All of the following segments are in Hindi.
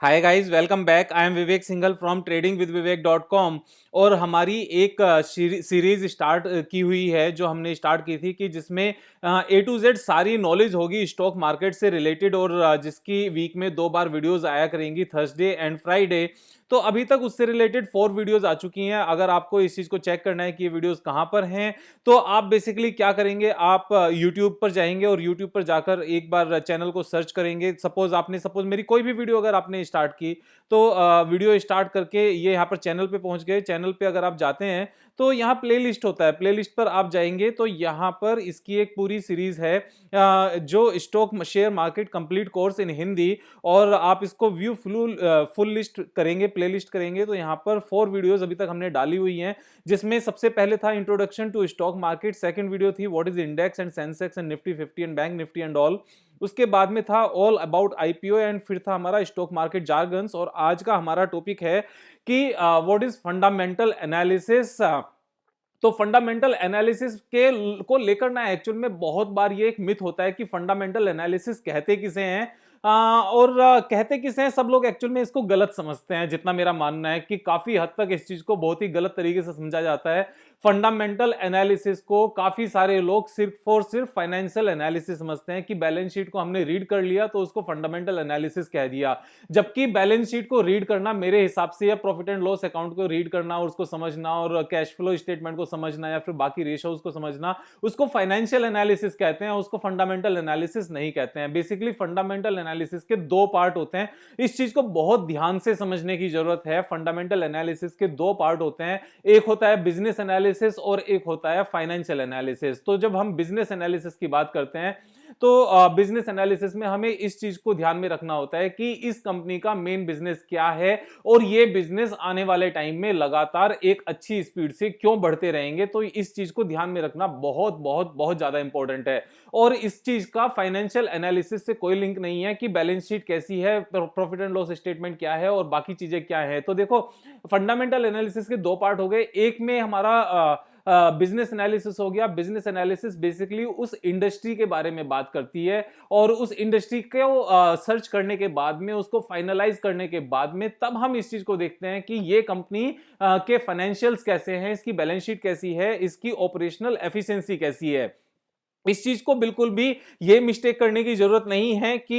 Hi guys, welcome back. I am Vivek Singhal from tradingwithvivek.com। और हमारी एक सीरीज स्टार्ट की हुई है जो हमने स्टार्ट की थी कि जिसमें ए टू जेड सारी नॉलेज होगी स्टॉक मार्केट से रिलेटेड, और जिसकी वीक में 2 बार वीडियोस आया करेंगी, थर्सडे एंड फ्राइडे। तो अभी तक उससे रिलेटेड 4 वीडियोस आ चुकी हैं। अगर आपको इस चीज़ को चेक करना है कि ये वीडियोस कहाँ पर हैं, तो आप बेसिकली क्या करेंगे, आप यूट्यूब पर जाएंगे और यूट्यूब पर जाकर एक बार चैनल को सर्च करेंगे। सपोज मेरी कोई भी वीडियो अगर आपने स्टार्ट की, तो वीडियो स्टार्ट करके ये यहाँ पर चैनल पे पहुंच गए। चैनल पे अगर आप जाते हैं तो यहाँ प्लेलिस्ट होता है, प्लेलिस्ट पर आप जाएंगे तो यहाँ पर इसकी एक पूरी सीरीज है जो stock share market complete course in Hindi. और आप इसको व्यू फुल लिस्ट करेंगे, प्लेलिस्ट करेंगे, तो यहाँ पर 4 वीडियोस अभी तक हमने डाली हुई हैं। जिसमें सबसे पहले था introduction to stock market, second video थी what is index and Sensex and Nifty 50 and bank Nifty and all. उसके बाद में था ऑल अबाउट आईपीओ, एंड फिर था हमारा स्टॉक मार्केट जार्गन्स। और आज का हमारा टॉपिक है कि व्हाट इज फंडामेंटल एनालिसिस। तो फंडामेंटल एनालिसिस के को लेकर ना एक्चुअल में बहुत बार ये एक मिथ होता है कि फंडामेंटल एनालिसिस कहते किसे हैं और कहते किसे हैं। सब लोग एक्चुअल में इसको गलत समझते हैं। जितना मेरा मानना है कि काफी हद तक इस चीज को बहुत ही गलत तरीके से समझा जाता है। फंडामेंटल एनालिसिस को काफी सारे लोग सिर्फ और सिर्फ फाइनेंशियल एनालिसिस समझते हैं कि बैलेंस शीट को हमने रीड कर लिया तो उसको फंडामेंटल एनालिसिस कह दिया। जबकि बैलेंस शीट को रीड करना मेरे हिसाब से, या प्रॉफिट एंड लॉस अकाउंट को रीड करना और उसको समझना, और कैश फ्लो स्टेटमेंट को समझना, या फिर बाकी रेशोज को समझना, उसको फाइनेंशियल एनालिसिस कहते हैं, उसको फंडामेंटल एनालिसिस नहीं कहते हैं। बेसिकली फंडामेंटल एनालिसिस के 2 पार्ट होते हैं। इस चीज को बहुत ध्यान से समझने की जरूरत है। फंडामेंटल एनालिसिस के 2 पार्ट होते हैं, एक होता है बिजनेस एनालिसिस और एक होता है फाइनेंशियल एनालिसिस। तो जब हम बिजनेस एनालिसिस की बात करते हैं तो बिजनेस एनालिसिस में हमें इस चीज को ध्यान में रखना होता है कि इस कंपनी का मेन बिजनेस क्या है और ये बिजनेस आने वाले टाइम में लगातार एक अच्छी स्पीड से क्यों बढ़ते रहेंगे। तो इस चीज को ध्यान में रखना बहुत बहुत बहुत ज्यादा इंपॉर्टेंट है। और इस चीज का फाइनेंशियल एनालिसिस से कोई लिंक नहीं है कि बैलेंस शीट कैसी है, प्रॉफिट एंड लॉस स्टेटमेंट क्या है और बाकी चीजें क्या है। तो देखो, फंडामेंटल एनालिसिस के 2 पार्ट हो गए। एक में हमारा बिजनेस एनालिसिस हो गया। बिजनेस एनालिसिस बेसिकली उस इंडस्ट्री के बारे में बात करती है, और उस इंडस्ट्री को सर्च करने के बाद में, उसको फाइनलाइज करने के बाद में, तब हम इस चीज को देखते हैं कि ये कंपनी के फाइनेंशियल्स कैसे हैं, इसकी बैलेंस शीट कैसी है, इसकी ऑपरेशनल एफिशिएंसी कैसी है। इस चीज को बिल्कुल भी ये मिस्टेक करने की जरूरत नहीं है कि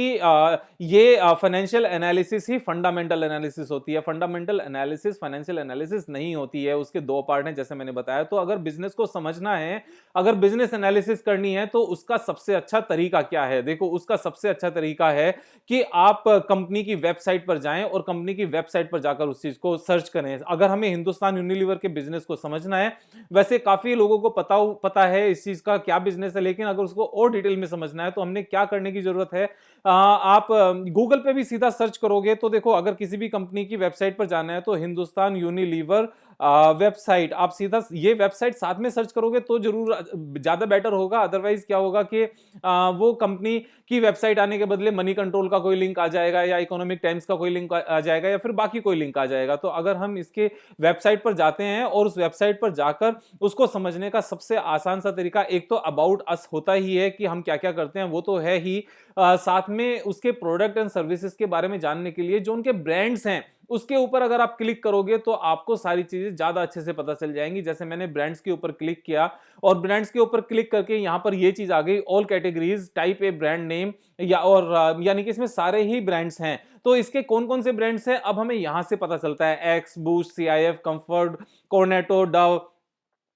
ये फाइनेंशियल एनालिसिस ही फंडामेंटल एनालिसिस होती है। फंडामेंटल एनालिसिस फाइनेंशियल एनालिसिस नहीं होती है। उसके 2 पार्ट हैं जैसे मैंने बताया। तो अगर बिजनेस को समझना है, अगर बिजनेस एनालिसिस करनी है, तो उसका सबसे अच्छा तरीका क्या है? देखो, उसका सबसे अच्छा तरीका है कि आप कंपनी की वेबसाइट पर जाएं और कंपनी की वेबसाइट पर जाकर उस चीज को सर्च करें। अगर हमें हिंदुस्तान यूनिलीवर के बिजनेस को समझना है, वैसे काफी लोगों को पता है इस चीज का क्या बिजनेस है, लेकिन अगर उसको और डिटेल में समझना है तो हमने क्या करने की जरूरत है, आप गूगल पे भी सीधा सर्च करोगे तो देखो, अगर किसी भी कंपनी की वेबसाइट पर जाना है तो हिंदुस्तान यूनिलीवर वेबसाइट, आप सीधा ये वेबसाइट साथ में सर्च करोगे तो जरूर ज्यादा बेटर होगा। अदरवाइज क्या होगा कि वो कंपनी की वेबसाइट आने के बदले मनी कंट्रोल का कोई लिंक आ जाएगा, या इकोनॉमिक टाइम्स का कोई लिंक आ जाएगा, या फिर बाकी कोई लिंक आ जाएगा। तो अगर हम इसके वेबसाइट पर जाते हैं और उस वेबसाइट पर जाकर उसको समझने का सबसे आसान सा तरीका, एक तो अबाउट अस होता ही है कि हम क्या क्या करते हैं, वो तो है ही। साथ में उसके प्रोडक्ट एंड सर्विसेज के बारे में जानने के लिए जो उनके ब्रांड्स हैं, उसके ऊपर अगर आप क्लिक करोगे तो आपको सारी चीजें ज्यादा अच्छे से पता चल जाएंगी। जैसे मैंने ब्रांड्स के ऊपर क्लिक किया, और ब्रांड्स के ऊपर क्लिक करके यहां पर ये चीज आ गई, all categories type A brand name, या और यानी कि इसमें सारे ही ब्रांड्स हैं। तो इसके कौन कौन से ब्रांड्स हैं अब हमें यहां से पता चलता है। X, boost, CIF, comfort, Cornetto, Dove,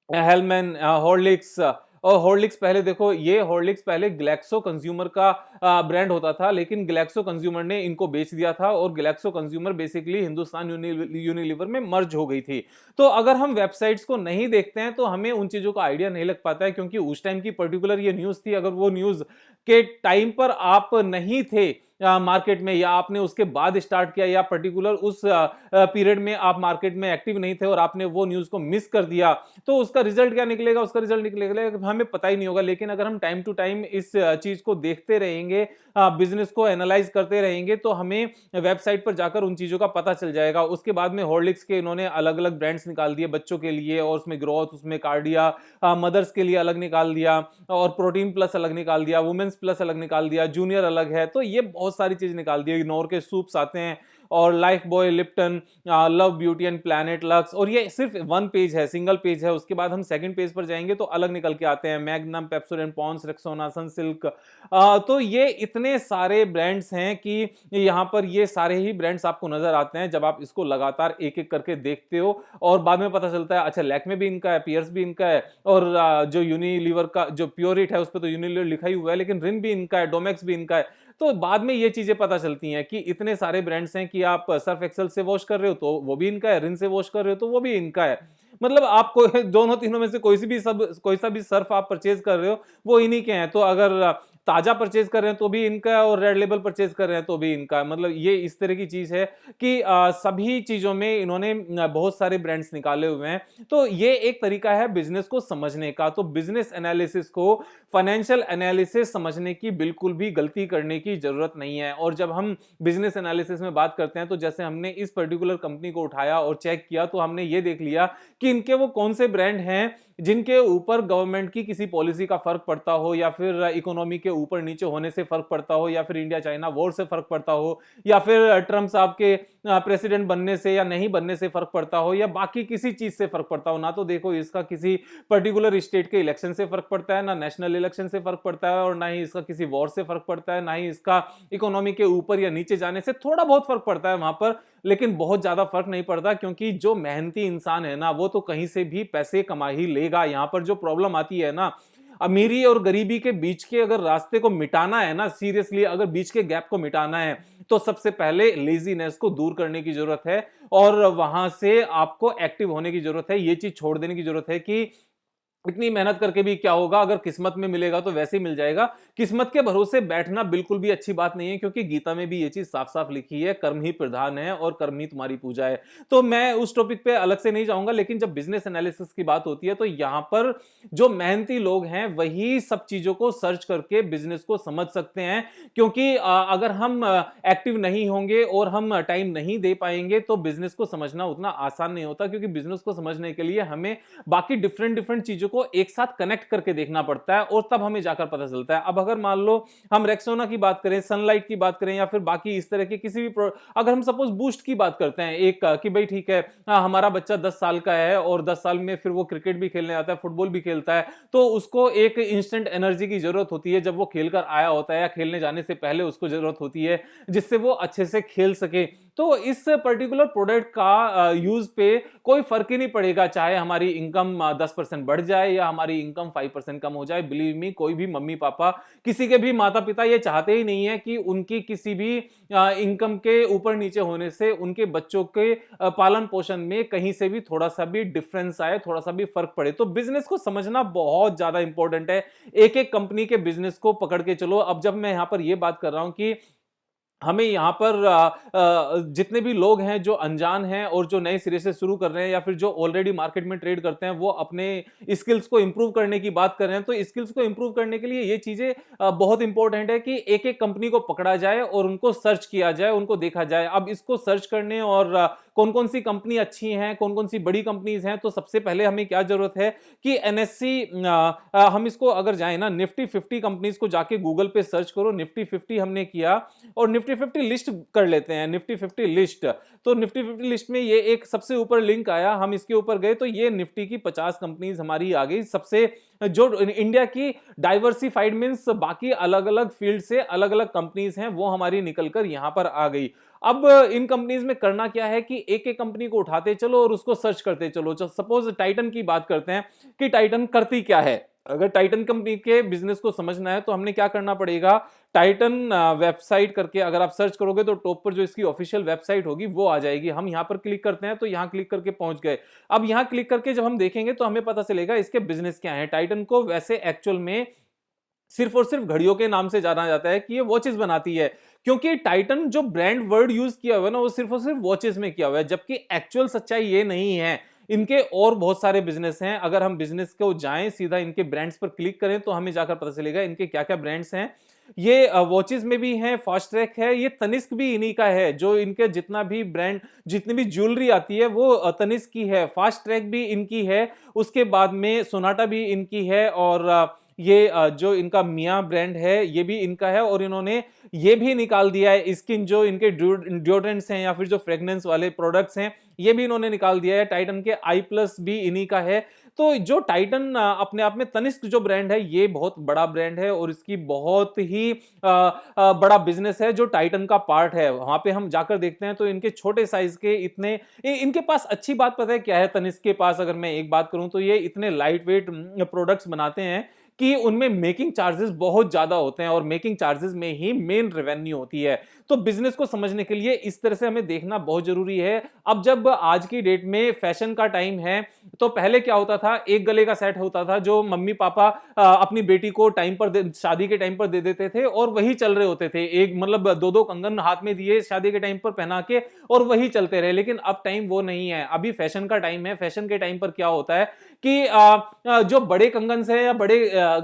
Hellman, Horlicks. और हॉर्लिक्स पहले देखो, ये हॉर्लिक्स पहले ग्लैक्सो कंज्यूमर का ब्रांड होता था, लेकिन ग्लैक्सो कंज्यूमर ने इनको बेच दिया था, और Glaxo consumer basically Hindustan Unilever में मर्ज हो गई थी। तो अगर हम वेबसाइट्स को नहीं देखते हैं तो हमें उन चीजों का आइडिया नहीं लग पाता है, क्योंकि उस टाइम की पर्टिकुलर ये न्यूज थी। अगर वो न्यूज के टाइम पर आप नहीं थे मार्केट में, या आपने उसके बाद स्टार्ट किया, या पर्टिकुलर उस पीरियड में आप मार्केट में एक्टिव नहीं थे और आपने वो न्यूज को मिस कर दिया, तो उसका रिजल्ट क्या निकलेगा? उसका रिजल्ट निकलेगा हमें पता ही नहीं होगा। लेकिन अगर हम टाइम टू टाइम इस चीज को देखते रहेंगे, बिजनेस को एनालाइज करते रहेंगे, तो हमें वेबसाइट पर जाकर उन चीजों का पता चल जाएगा। उसके बाद में हॉर्लिक्स के इन्होंने अलग अलग ब्रांड्स निकाल दिए बच्चों के लिए, और उसमें ग्रोथ, उसमें कार्डिया, मदर्स के लिए अलग निकाल दिया, और प्रोटीन प्लस अलग निकाल दिया, वुमेन्स प्लस अलग निकाल दिया, जूनियर अलग है। तो ये बहुत बहुत सारी चीज निकाल दी है। इग्नोर के सूप्स आते हैं और life boy, Lipton, love beauty and planet lux, और ये सिर्फ वन पेज है, सिंगल पेज है। उसके बाद हम सेकंड पेज पर जाएंगे तो अलग निकल के आते हैं, Magnum, Pepsodent, Pond's, Rexona, Sunsilk. तो ये इतने सारे ब्रांड्स हैं कि यहाँ पर ये सारे ही ब्रांड्स आपको नजर आते हैं जब आप इसको लगातार एक एक करके देखते हो, और बाद में पता चलता है अच्छा लैक्मे भी इनका है, पियर्स भी इनका है, और जो यूनिलीवर का जो प्योरिट है उस पर तो यूनिलीवर लिखा ही हुआ है, लेकिन रिन भी इनका है, डोमेक्स भी इनका है। तो बाद में ये चीजें पता चलती हैं कि इतने सारे ब्रांड्स हैं कि आप सर्फ एक्सेल से वॉश कर रहे हो तो वो भी इनका है, रिन से वॉश कर रहे हो तो वो भी इनका है। मतलब आपको दोनों तीनों में से कोई सा भी सर्फ आप परचेज कर रहे हो वो इन्हीं के हैं। तो अगर ताजा परचेज कर रहे हैं तो भी इनका है, और रेड लेबल परचेज कर रहे हैं तो भी इनका है। मतलब ये इस तरह की चीज है कि सभी चीजों में इन्होंने बहुत सारे ब्रांड्स निकाले हुए हैं। तो ये एक तरीका है बिजनेस को समझने का। तो बिजनेस एनालिसिस को फाइनेंशियल एनालिसिस समझने की बिल्कुल भी गलती करने की जरूरत नहीं है। और जब हम बिजनेस एनालिसिस में बात करते हैं तो जैसे हमने इस पर्टिकुलर कंपनी को उठाया और चेक किया तो हमने ये देख लिया कि इनके वो कौन से ब्रांड हैं जिनके ऊपर गवर्नमेंट की किसी पॉलिसी का फर्क पड़ता हो, या फिर इकोनॉमी के ऊपर नीचे होने से फर्क पड़ता हो, या फिर इंडिया चाइना वॉर से फर्क पड़ता हो, या फिर ट्रंप साहब के प्रेसिडेंट बनने से या नहीं बनने से फर्क पड़ता हो, या बाकी किसी चीज से फर्क पड़ता हो। ना तो देखो इसका किसी पर्टिकुलर स्टेट के इलेक्शन से फर्क पड़ता है, ना नेशनल इलेक्शन से फर्क पड़ता है, और ना ही इसका किसी वॉर से फर्क पड़ता है, ना ही इसका इकोनॉमी के ऊपर या नीचे जाने से। थोड़ा बहुत फर्क पड़ता है वहां पर, लेकिन बहुत ज्यादा फर्क नहीं पड़ता, क्योंकि जो मेहनती इंसान है ना वो तो कहीं से भी पैसे कमा ही लेगा। यहां पर जो प्रॉब्लम आती है ना, अमीरी और गरीबी के बीच के अगर रास्ते को मिटाना है ना, सीरियसली अगर बीच के गैप को मिटाना है तो सबसे पहले लेजीनेस को दूर करने की जरूरत है, और वहां से आपको एक्टिव होने की जरूरत है। ये चीज छोड़ देने की जरूरत है कि इतनी मेहनत करके भी क्या होगा, अगर किस्मत में मिलेगा तो वैसे ही मिल जाएगा। किस्मत के भरोसे बैठना बिल्कुल भी अच्छी बात नहीं है, क्योंकि गीता में भी ये चीज साफ साफ लिखी है, कर्म ही प्रधान है और कर्म ही तुम्हारी पूजा है। तो मैं उस टॉपिक पे अलग से नहीं जाऊंगा, लेकिन जब बिजनेस एनालिसिस की बात होती है तो यहां पर जो मेहनती लोग हैं वही सब चीजों को सर्च करके बिजनेस को समझ सकते हैं। क्योंकि अगर हम एक्टिव नहीं होंगे और हम टाइम नहीं दे पाएंगे तो बिजनेस को समझना उतना आसान नहीं होता, क्योंकि बिजनेस को समझने के लिए हमें बाकी डिफरेंट डिफरेंट चीजों को एक साथ कनेक्ट करके देखना पड़ता है, और तब हमें जाकर पता चलता है। अब अगर मान लो हम रेक्सोना की बात करें, सनलाइट की बात करें, या फिर बाकी इस तरह के किसी भी अगर हम सपोज बूस्ट की बात करते हैं एक कि भाई ठीक है, हमारा बच्चा 10 साल का है और 10 साल में फिर वो क्रिकेट भी खेलने आता है, फुटबॉल भी खेलता है, तो उसको एक इंस्टेंट एनर्जी की जरूरत होती है जब वो खेलकर आया होता है, या खेलने जाने से पहले उसको जरूरत होती है जिससे वो अच्छे से खेल सके। तो इस पर्टिकुलर प्रोडक्ट का यूज पे कोई फर्क ही नहीं पड़ेगा, चाहे हमारी इनकम 10% बढ़ जाए या हमारी इनकम 5% कम हो जाए। बिलीव मी, कोई भी मम्मी पापा, किसी के भी माता पिता ये चाहते ही नहीं है कि उनकी किसी भी इनकम के ऊपर नीचे होने से उनके बच्चों के पालन पोषण में कहीं से भी थोड़ा सा भी डिफरेंस आए, थोड़ा सा भी फर्क पड़े। तो बिजनेस को समझना बहुत ज्यादा इंपॉर्टेंट है। एक एक कंपनी के बिजनेस को पकड़ के चलो। अब जब मैं यहां पर यह बात कर रहा हूं कि हमें यहाँ पर जितने भी लोग हैं जो अनजान हैं और जो नए सिरे से शुरू कर रहे हैं, या फिर जो ऑलरेडी मार्केट में ट्रेड करते हैं, वो अपने स्किल्स को इंप्रूव करने की बात कर रहे हैं। तो स्किल्स को इंप्रूव करने के लिए ये चीजें बहुत इंपॉर्टेंट है कि एक एक कंपनी को पकड़ा जाए और उनको सर्च किया जाए, उनको देखा जाए। अब इसको सर्च करने और कौन कौन सी कंपनी अच्छी हैं, कौन कौन सी बड़ी कंपनीज हैं, तो सबसे पहले हमें क्या जरूरत है कि एनएससी, हम इसको अगर जाए ना, निफ्टी 50 कंपनीज को जाके गूगल पे सर्च करो। निफ्टी 50 हमने किया और निफ्टी 50 लिस्ट कर लेते हैं, निफ्टी 50 लिस्ट। तो निफ्टी 50 लिस्ट में ये एक सबसे ऊपर लिंक आया, हम इसके ऊपर गए तो ये निफ्टी की 50 कंपनीज हमारी आ गई। सबसे जो इंडिया की डाइवर्सिफाइड मींस बाकी अलग अलग फील्ड से अलग अलग कंपनीज हैं वो हमारी निकलकर यहां पर आ गई। अब इन कंपनीज में करना क्या है कि एक एक कंपनी को उठाते चलो और उसको सर्च करते चलो। सपोज टाइटन की बात करते हैं कि टाइटन करती क्या है। अगर टाइटन कंपनी के बिजनेस को समझना है तो हमने क्या करना पड़ेगा, टाइटन वेबसाइट करके अगर आप सर्च करोगे तो टॉप पर जो इसकी ऑफिशियल वेबसाइट होगी वो आ जाएगी। हम यहां पर क्लिक करते हैं तो यहां क्लिक करके पहुंच गए। अब यहां क्लिक करके जब हम देखेंगे तो हमें पता चलेगा इसके बिजनेस क्या है। टाइटन को वैसे एक्चुअल में सिर्फ और सिर्फ घड़ियों के नाम से जाना जाता है कि ये वॉचेस बनाती है, क्योंकि टाइटन जो ब्रांड वर्ड यूज किया हुआ है ना वो सिर्फ और सिर्फ वॉचेस में किया हुआ है, जबकि एक्चुअल सच्चाई ये नहीं है। इनके और बहुत सारे बिजनेस हैं। अगर हम बिजनेस को जाएं सीधा इनके ब्रांड्स पर क्लिक करें तो हमें जाकर पता चलेगा इनके क्या क्या ब्रांड्स हैं। ये वॉचेस में भी हैं, फास्ट ट्रैक है, ये तनिष्क भी इन्हीं का है। जो इनके जितना भी ब्रांड, जितनी भी ज्वेलरी आती है वो तनिष्क की है। फास्ट ट्रैक भी इनकी है, उसके बाद में सोनाटा भी इनकी है, और ये जो इनका मियाँ ब्रांड है ये भी इनका है, और इन्होंने ये भी निकाल दिया है स्किन, जो इनके डिओड्रेंट्स हैं या फिर जो फ्रेग्रेंस वाले प्रोडक्ट्स हैं ये भी इन्होंने निकाल दिया है। टाइटन के आई प्लस भी इन्हीं का है। तो जो टाइटन अपने आप में, तनिष्क जो ब्रांड है ये बहुत बड़ा ब्रांड है और इसकी बहुत ही बड़ा बिजनेस है जो टाइटन का पार्ट है। वहां पे हम जाकर देखते हैं तो इनके छोटे साइज के इतने इनके पास अच्छी बात पता है क्या है, तनिष्क के पास अगर मैं एक बात करूं तो ये इतने लाइट वेट प्रोडक्ट्स बनाते हैं कि उनमें मेकिंग चार्जेस बहुत ज्यादा होते हैं, और मेकिंग चार्जेस में ही मेन रेवेन्यू होती है। तो बिजनेस को समझने के लिए इस तरह से हमें देखना बहुत जरूरी है। अब जब आज की डेट में फैशन का टाइम है, तो पहले क्या होता था, एक गले का सेट होता था जो मम्मी पापा अपनी बेटी को टाइम पर शादी के टाइम पर दे देते थे, और वही चल रहे होते थे। एक मतलब दो दो कंगन हाथ में दिए शादी के टाइम पर पहना के, और वही चलते रहे। लेकिन अब टाइम वो नहीं है, अभी फैशन का टाइम है। फैशन के टाइम पर क्या होता है कि जो बड़े कंगन है या बड़े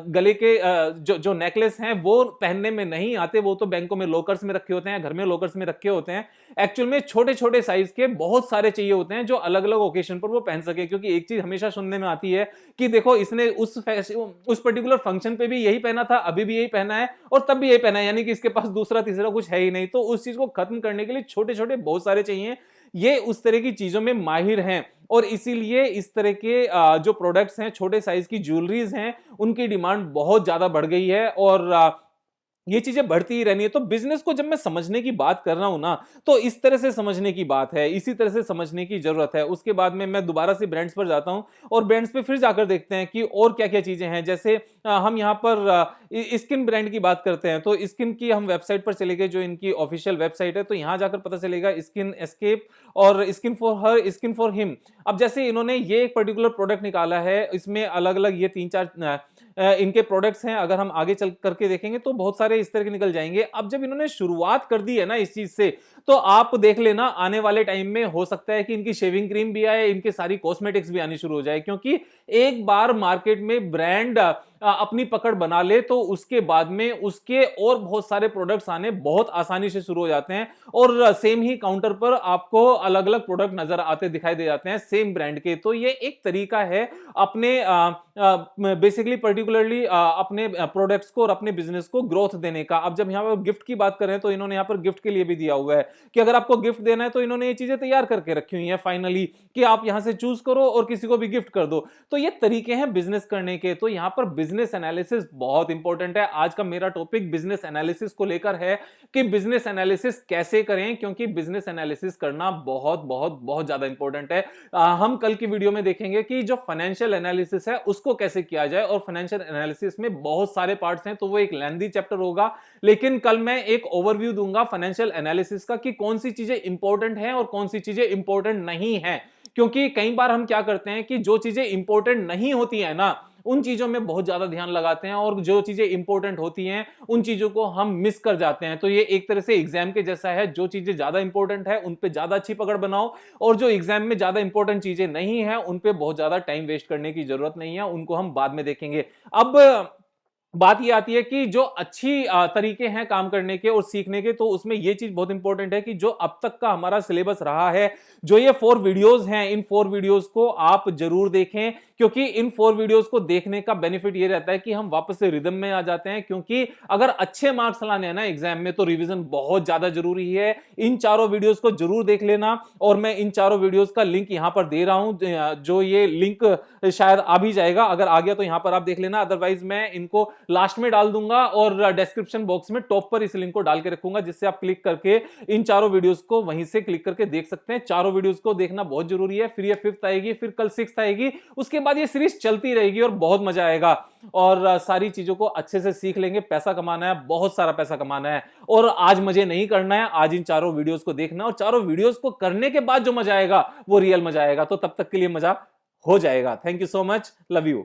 गले के जो नेकलेस हैं वो पहनने में नहीं आते, वो तो बैंकों में लॉकर्स में रखे होते हैं, घर में लॉकर्स में रखे होते हैं। एक्चुअल में छोटे छोटे साइज के बहुत सारे चाहिए होते हैं जो अलग अलग ओकेशन पर वो पहन सके। क्योंकि एक चीज हमेशा सुनने में आती है कि देखो इसने उस पर्टिकुलर फंक्शन पे भी यही पहना था, अभी भी यही पहना है, और तब भी यही पहना है, यानी कि इसके पास दूसरा तीसरा कुछ है ही नहीं। तो उस चीज को खत्म करने के लिए छोटे छोटे बहुत सारे चाहिए। ये उस तरह की चीजों में माहिर हैं, और इसीलिए इस तरह के जो प्रोडक्ट्स हैं, छोटे साइज की ज्वेलरीज हैं, उनकी डिमांड बहुत ज्यादा बढ़ गई है, और ये चीजें बढ़ती ही रहनी है। तो बिजनेस को जब मैं समझने की बात कर रहा हूं ना, तो इस तरह से समझने की बात है, इसी तरह से समझने की जरूरत है। उसके बाद में मैं दोबारा से ब्रांड्स पर जाता हूं, और ब्रांड्स पे फिर जाकर देखते हैं कि और क्या क्या चीजें हैं। जैसे हम यहां पर स्किन ब्रांड की बात करते हैं, तो स्किन की हम वेबसाइट पर चले गए, जो इनकी ऑफिशियल वेबसाइट है, तो यहां जाकर पता चलेगा स्किन एस्केप और skin for her, skin for him. अब जैसे इन्होंने ये एक पर्टिकुलर प्रोडक्ट निकाला है, इसमें अलग अलग ये 3-4 इनके प्रोडक्ट्स हैं। अगर हम आगे चल करके देखेंगे तो बहुत सारे इस तरह के निकल जाएंगे। अब जब इन्होंने शुरुआत कर दी है ना इस चीज से, तो आप देख लेना आने वाले टाइम में हो सकता है कि इनकी शेविंग क्रीम भी आए, इनके सारी कॉस्मेटिक्स भी आनी शुरू हो जाए। क्योंकि एक बार मार्केट में ब्रांड अपनी पकड़ बना ले, तो उसके बाद में उसके और बहुत सारे प्रोडक्ट्स आने बहुत आसानी से शुरू हो जाते हैं, और सेम ही काउंटर पर आपको अलग अलग प्रोडक्ट नजर आते दिखाई दे जाते हैं सेम ब्रांड के। तो ये एक तरीका है अपने बेसिकली पर्टिकुलरली अपने प्रोडक्ट्स को और अपने बिजनेस को ग्रोथ देने का। अब जब यहां पर गिफ्ट की बात करें, तो इन्होंने यहां पर गिफ्ट के लिए भी दिया हुआ है कि अगर आपको गिफ्ट देना है तो इन्होंने ये चीजें तैयार करके रखी हुई हैं फाइनली, कि आप यहां से चूज करो और किसी को भी गिफ्ट कर दो। तो ये तरीके हैं बिजनेस करने के। तो यहां पर बिजनेस एनालिसिस बहुत इंपॉर्टेंट है। आज का मेरा टॉपिक बिजनेस एनालिसिस को लेकर है कि बिजनेस एनालिसिस कैसे करें, क्योंकि बिजनेस एनालिसिस करना बहुत बहुत बहुत ज्यादा इंपॉर्टेंट है। हम कल की वीडियो में देखेंगे कि जो फाइनेंशियल एनालिसिस है उसको कैसे किया जाए, और फाइनेंशियल एनालिसिस में बहुत सारे पार्ट्स हैं, तो वो एक लेंथी चैप्टर होगा। लेकिन कल मैं एक ओवरव्यू दूंगा फाइनेंशियल एनालिसिस का कि कौन सी चीजें इंपॉर्टेंट हैं और कौन सी चीजें इंपॉर्टेंट नहीं है। क्योंकि कई बार हम क्या करते हैं कि जो चीजें इंपॉर्टेंट नहीं होती है ना, उन चीजों में बहुत ज्यादा ध्यान लगाते हैं, और जो चीजें इंपॉर्टेंट होती हैं उन चीजों को हम मिस कर जाते हैं। तो ये एक तरह से एग्जाम के जैसा है, जो चीजें ज्यादा इंपॉर्टेंट है उन पे ज्यादा अच्छी पकड़ बनाओ, और जो एग्जाम में ज्यादा इंपॉर्टेंट चीजें नहीं है उन पे बहुत ज्यादा टाइम वेस्ट करने की जरूरत नहीं है, उनको हम बाद में देखेंगे। अब बात ये आती है कि जो अच्छी तरीके हैं काम करने के और सीखने के, तो उसमें ये चीज बहुत इंपॉर्टेंट है कि जो अब तक का हमारा सिलेबस रहा है, जो ये 4 वीडियोस हैं, इन 4 वीडियोस को आप जरूर देखें। क्योंकि इन 4 वीडियोस को देखने का बेनिफिट ये रहता है कि हम वापस से रिदम में आ जाते हैं। क्योंकि अगर अच्छे मार्क्स लाने हैं ना एग्जाम में, तो रिवीजन बहुत ज्यादा जरूरी है। इन चारों वीडियोस को जरूर देख लेना, और मैं इन चारों वीडियोस का लिंक यहां पर दे रहा हूं, जो ये लिंक शायद आ भी जाएगा, अगर आ गया तो यहां पर आप देख लेना, अदरवाइज मैं इनको लास्ट में डाल दूंगा, और डिस्क्रिप्शन बॉक्स में टॉप पर इस लिंक को डाल के रखूंगा, जिससे आप क्लिक करके इन चारों वीडियोस को वहीं से क्लिक करके देख सकते हैं। चारों वीडियोस को देखना बहुत जरूरी है। फिर ये 5th आएगी, फिर कल 6th आएगी, उसके बाद ये सीरीज चलती रहेगी और बहुत मजा आएगा, और सारी चीजों को अच्छे से सीख लेंगे। पैसा कमाना है, बहुत सारा पैसा कमाना है, और आज मजे नहीं करना है, आज इन चारों वीडियोस को देखना, और चारों वीडियोस को करने के बाद जो मजा आएगा वो रियल मजा आएगा। तो तब तक के लिए मजा हो जाएगा। Thank you so much, love you.